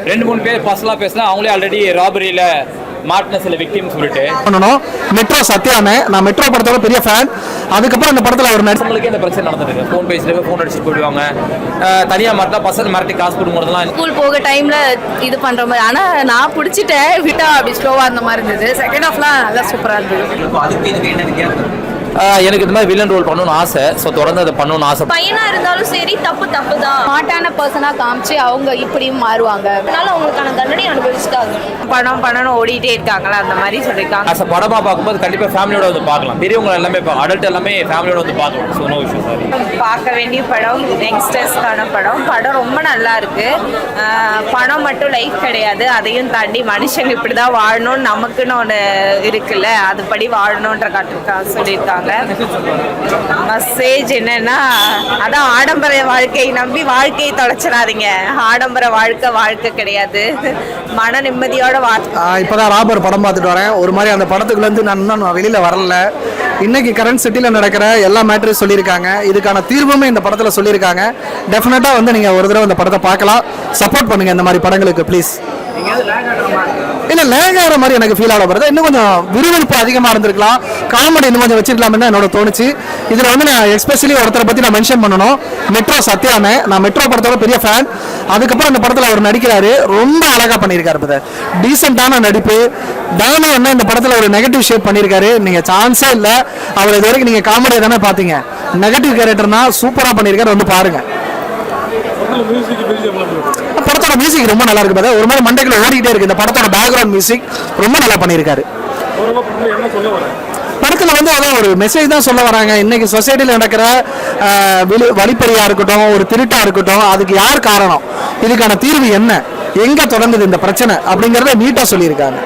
2-3 பேர் பர்சனலாக பேசினா அவங்களே ஆல்ரெடி ராபரியில் மாட்டின சில விக்டிம்ஸ் சொல்லிட்டு பண்ணணும். மெட்ரோ சத்யானே, நான் மெட்ரோ படத்தோட பெரிய ஃபேன். அதுக்கப்புறம் அந்த படத்தில் அவர் நடிச்சவங்களுக்கே இந்த பிரச்சனை நடந்துருக்கு. ஃபோன் பேசிட்டு ஃபோன் அடிச்சுட்டு போயிடுவாங்க. தனியாக மாட்டினா பசங்க மிரட்டி காசு கொடுக்குறதுலாம் ஸ்கூல் போக டைமில் இது பண்ணுற மாதிரி. ஆனால் நான் பிடிச்சிட்டேன், விட்டா அப்படி ஸ்லோவாக இருந்த மாதிரி இருந்தது. செகண்ட் ஹாஃப்லாம் நல்லா சூப்பராக இருந்தது. அதுக்கு இதுக்கு என்ன வித்தியாசம்? எனக்கு இந்த மாதிரி வில்லன் ரோல் பண்ணணும்னு ஆசை. ஸோ தொடர்ந்து அதை பண்ணணும்னு ஆசை. பையனா இருந்தாலும் சரி தப்பு தான். ஸ்மார்ட்டான பர்சனாக காமிச்சு அவங்க இப்படியும் மாறுவாங்க. அதனால அவங்களுக்கான தண்டனை அனுபவிச்சுட்டாங்க. படம் பண்ணணும் ஓடிட்டே இருக்காங்களா அந்த மாதிரி சொல்லியிருக்காங்க. அஸ் படமாக பார்க்கும்போது கண்டிப்பாக ஃபேமிலியோட வந்து பார்க்கலாம். பெரியவங்க எல்லாமே அடல்ட் எல்லாமே ஃபேமிலியோட வந்து பார்க்கலாம். So no issue. சார் பார்க்க வேண்டிய படம், யங்ஸ்டர்ஸ்க்கான படம். படம் ரொம்ப நல்லா இருக்கு. பணம் மட்டும் லைஃப் கிடையாது, அதையும் தாண்டி மனுஷங்க இப்படி தான் வாழணும்னு நமக்குன்னு ஒன்று இருக்குல்ல, அதுபடி வாழணுன்ற சொல்லியிருக்காங்க. மெசேஜ் என்னன்னா, அதான் ஆடம்பர வாழ்க்கையை நம்பி வாழ்க்கையை தொலைச்சிடாதீங்க. ஆடம்பர வாழ்க்கை கிடையாது, மன நிம்மதியோட இப்போதான் ராபர் படம் பார்த்துட்டு வரேன். ஒரு மாதிரி அந்த படத்துக்குள்ளேருந்து நான் இன்னும் வெளியில் வரல. இன்னைக்கு கரண்ட் சிட்டியில் நடக்கிற எல்லா மேட்டரும் சொல்லியிருக்காங்க. இதுக்கான தீர்வுமே இந்த படத்தில் சொல்லியிருக்காங்க. டெஃபினட்டாக வந்து நீங்கள் ஒரு தடவை இந்த படத்தை பார்க்கலாம். சப்போர்ட் பண்ணுங்கள் இந்த மாதிரி படங்களுக்கு ப்ளீஸ். இல்லை லேக் ஆகிற மாதிரி எனக்கு ஃபீல் ஆக வருது. இன்னும் கொஞ்சம் விறுவிறுப்பு அதிகமாக இருந்திருக்கலாம், காமெடி இன்னும் கொஞ்சம் வச்சிருக்கலாம்னு என்னோட தோணுச்சு. இதில் வந்து நான் எஸ்பெஷலி ஒருத்தரை பற்றி நான் மென்ஷன் பண்ணணும். மெட்ரோ சத்யானே, நான் மெட்ரோ படத்தோட பெரிய ஃபேன். அதுக்கப்புறம் இந்த படத்தில் அவர் நடிக்கிறாரு, ரொம்ப அழகாக பண்ணியிருக்காரு. இப்போ டீசெண்டான நடிப்பு. தானே என்ன இந்த படத்தில் ஒரு நெகட்டிவ் ஷேப் பண்ணியிருக்காரு. நீங்கள் சான்ஸே இல்லை. அவர் இது வரைக்கும் நீங்கள் காமெடியை தானே பார்த்தீங்க. நெகட்டிவ் கேரக்டர்னா சூப்பராக பண்ணியிருக்காரு, வந்து பாருங்கள். படத்தோட மியூசிக் ரொம்ப நல்லா இருக்கு. ஒரு மாதிரி மண்டைக்குள்ள ஓடிக்கிட்டே இருக்கு. இந்த படத்தோட பேக்ரவுண்ட் மியூசிக் ரொம்ப நல்லா பண்ணியிருக்காரு. படத்தில் வந்து அதான் ஒரு மெசேஜ் தான் சொல்ல வராங்க. இன்னைக்கு சொசைட்டியில் நடக்கிற வழிப்பறியா இருக்கட்டும், ஒரு திருட்டா இருக்கட்டும், அதுக்கு யார் காரணம், இதுக்கான தீர்வு என்ன, எங்க தொடங்குது இந்த பிரச்சனை அப்படிங்கறத நீட்டா சொல்லியிருக்காங்க.